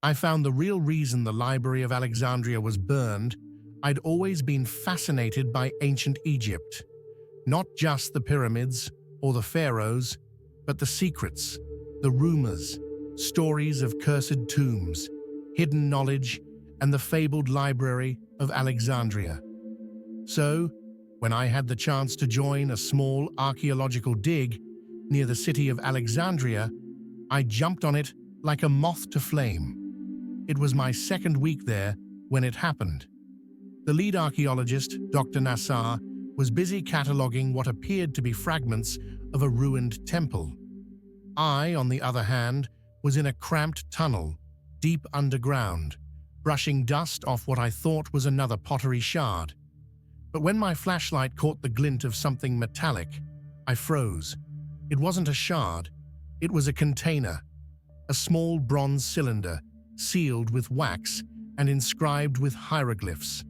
I found the real reason the Library of Alexandria was burned. I'd always been fascinated by ancient Egypt. Not just the pyramids or the pharaohs, but the secrets, the rumors, stories of cursed tombs, hidden knowledge, and the fabled Library of Alexandria. So, when I had the chance to join a small archaeological dig near the city of Alexandria, I jumped on it like a moth to flame. It was my second week there when it happened. The lead archaeologist, Dr. Nassar, was busy cataloging what appeared to be fragments of a ruined temple. I, on the other hand, was in a cramped tunnel, deep underground, brushing dust off what I thought was another pottery shard. But when my flashlight caught the glint of something metallic, I froze. It wasn't a shard, it was a container, a small bronze cylinder, sealed with wax and inscribed with hieroglyphs.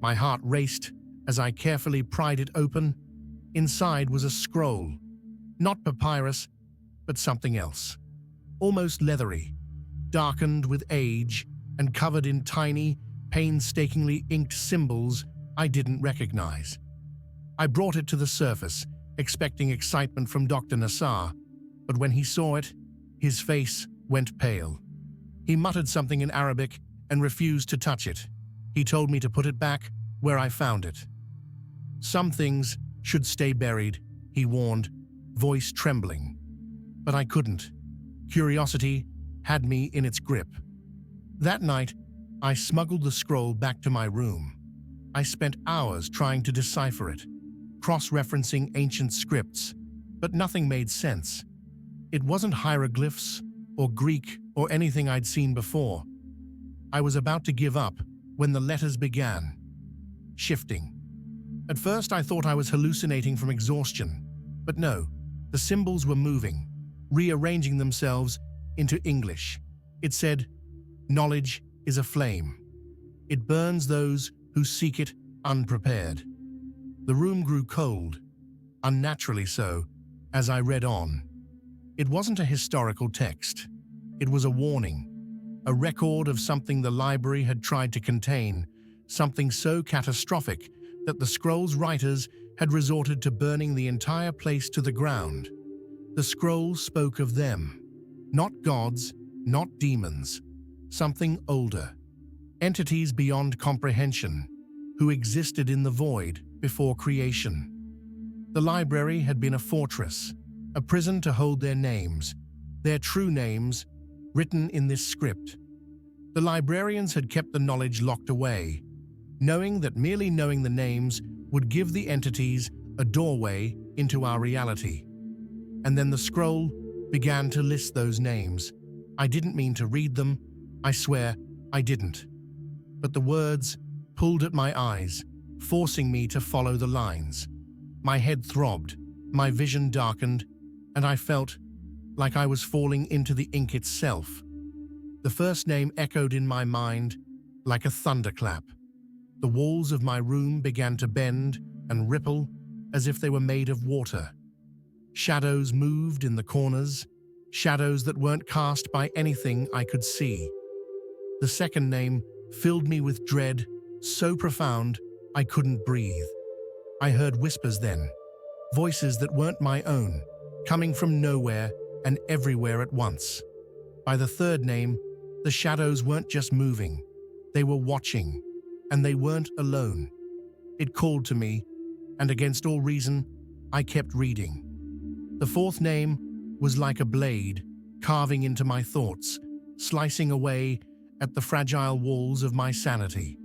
My heart raced as I carefully pried it open. Inside was a scroll, not papyrus, but something else. Almost leathery, darkened with age and covered in tiny, painstakingly inked symbols I didn't recognize. I brought it to the surface, expecting excitement from Dr. Nassar, but when he saw it, his face went pale. He muttered something in Arabic and refused to touch it. He told me to put it back where I found it. Some things should stay buried, he warned, voice trembling. But I couldn't. Curiosity had me in its grip. That night, I smuggled the scroll back to my room. I spent hours trying to decipher it, cross-referencing ancient scripts, but nothing made sense. It wasn't hieroglyphs or Greek or anything I'd seen before. I was about to give up when the letters began, shifting. At first I thought I was hallucinating from exhaustion, but no, the symbols were moving, rearranging themselves into English. It said, "Knowledge is a flame. It burns those who seek it unprepared." The room grew cold, unnaturally so, as I read on. It wasn't a historical text. It was a warning, a record of something the library had tried to contain, something so catastrophic that the scroll's writers had resorted to burning the entire place to the ground. The scroll spoke of them, not gods, not demons, something older, entities beyond comprehension, who existed in the void before creation. The library had been a fortress, a prison to hold their names, their true names, written in this script. The librarians had kept the knowledge locked away, knowing that merely knowing the names would give the entities a doorway into our reality. And then the scroll began to list those names. I didn't mean to read them, I swear I didn't. But the words pulled at my eyes, forcing me to follow the lines. My head throbbed, my vision darkened, and I felt like I was falling into the ink itself. The first name echoed in my mind like a thunderclap. The walls of my room began to bend and ripple as if they were made of water. Shadows moved in the corners, shadows that weren't cast by anything I could see. The second name filled me with dread, so profound I couldn't breathe. I heard whispers then, voices that weren't my own, coming from nowhere and everywhere at once. By the third name, the shadows weren't just moving, they were watching, and they weren't alone. It called to me, and against all reason, I kept reading. The fourth name was like a blade, carving into my thoughts, slicing away at the fragile walls of my sanity.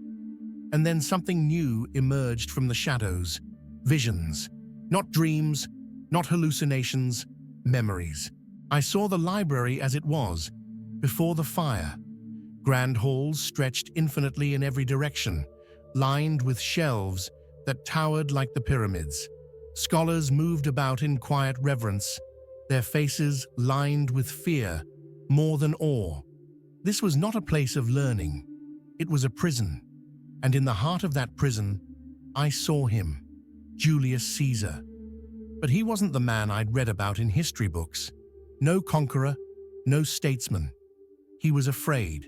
And then something new emerged from the shadows, visions, not dreams, not hallucinations, memories. I saw the library as it was, before the fire. Grand halls stretched infinitely in every direction, lined with shelves that towered like the pyramids. Scholars moved about in quiet reverence, their faces lined with fear, more than awe. This was not a place of learning. It was a prison. And in the heart of that prison, I saw him, Julius Caesar. But he wasn't the man I'd read about in history books. No conqueror, no statesman. He was afraid,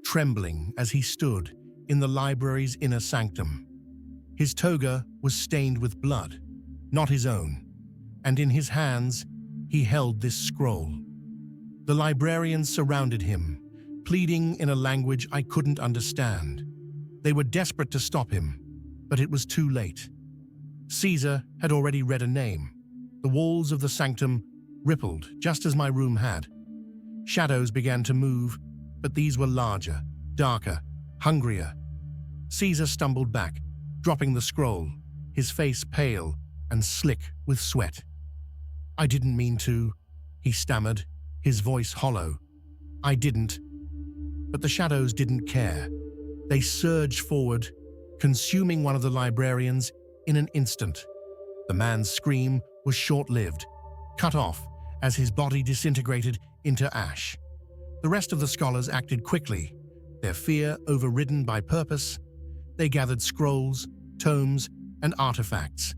trembling as he stood in the library's inner sanctum. His toga was stained with blood, not his own, and in his hands he held this scroll. The librarians surrounded him, pleading in a language I couldn't understand. They were desperate to stop him, but it was too late. Caesar had already read a name. The walls of the sanctum rippled, just as my room had. Shadows began to move, but these were larger, darker, hungrier. Caesar stumbled back, dropping the scroll, his face pale and slick with sweat. "I didn't mean to," he stammered, his voice hollow. "I didn't." But the shadows didn't care. They surged forward, consuming one of the librarians in an instant. The man's scream was short-lived, cut off as his body disintegrated into ash. The rest of the scholars acted quickly, their fear overridden by purpose. They gathered scrolls, tomes, and artifacts,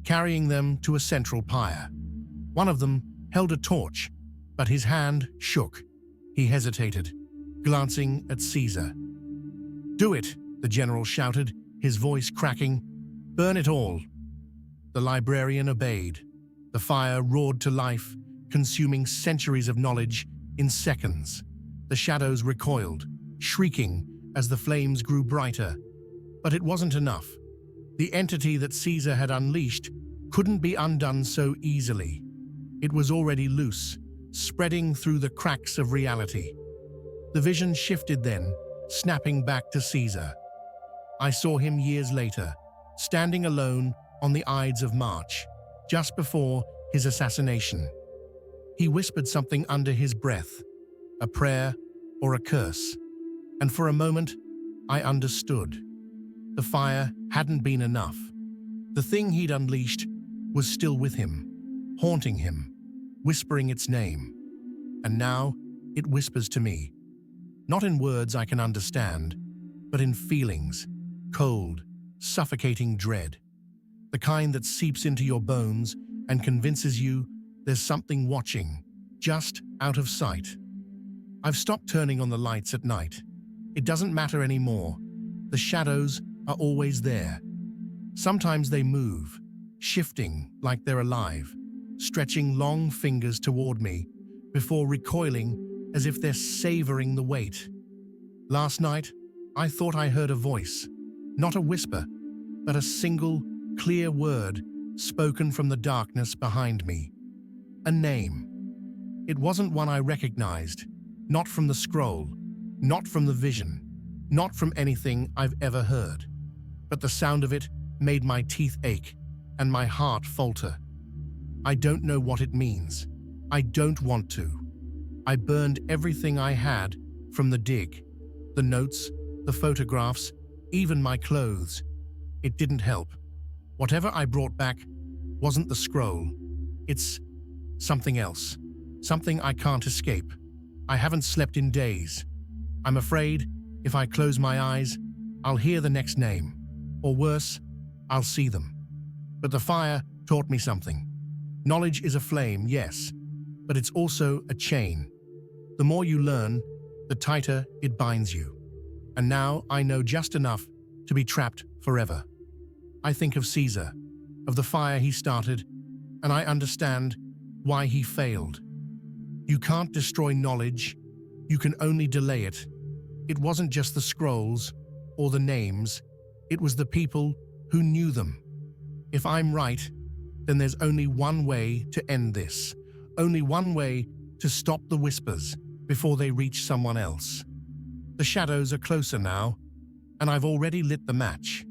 carrying them to a central pyre. One of them held a torch, but his hand shook. He hesitated, glancing at Caesar. "Do it," the general shouted, his voice cracking. "Burn it all." The librarian obeyed. The fire roared to life, consuming centuries of knowledge in seconds. The shadows recoiled, shrieking as the flames grew brighter. But it wasn't enough. The entity that Caesar had unleashed couldn't be undone so easily. It was already loose, spreading through the cracks of reality. The vision shifted then, snapping back to Caesar. I saw him years later, standing alone on the Ides of March, just before his assassination. He whispered something under his breath, a prayer or a curse, and for a moment I understood. The fire hadn't been enough. The thing he'd unleashed was still with him, haunting him, whispering its name. And now it whispers to me, not in words I can understand, but in feelings, cold, suffocating dread, the kind that seeps into your bones and convinces you there's something watching, just out of sight. I've stopped turning on the lights at night. It doesn't matter anymore. The shadows are always there. Sometimes they move, shifting like they're alive, stretching long fingers toward me before recoiling as if they're savoring the weight. Last night, I thought I heard a voice, not a whisper, but a single, clear word spoken from the darkness behind me. A name. It wasn't one I recognized, not from the scroll, not from the vision, not from anything I've ever heard. But the sound of it made my teeth ache and my heart falter. I don't know what it means. I don't want to. I burned everything I had from the dig, the notes, the photographs, even my clothes. It didn't help. Whatever I brought back wasn't the scroll. It's something else, something I can't escape. I haven't slept in days. I'm afraid if I close my eyes, I'll hear the next name. Or worse, I'll see them. But the fire taught me something. Knowledge is a flame, yes, but it's also a chain. The more you learn, the tighter it binds you. And now I know just enough to be trapped forever. I think of Caesar, of the fire he started, and I understand why he failed. You can't destroy knowledge, you can only delay it. It wasn't just the scrolls or the names, it was the people who knew them. If I'm right, then there's only one way to end this, only one way to stop the whispers before they reach someone else. The shadows are closer now, and I've already lit the match.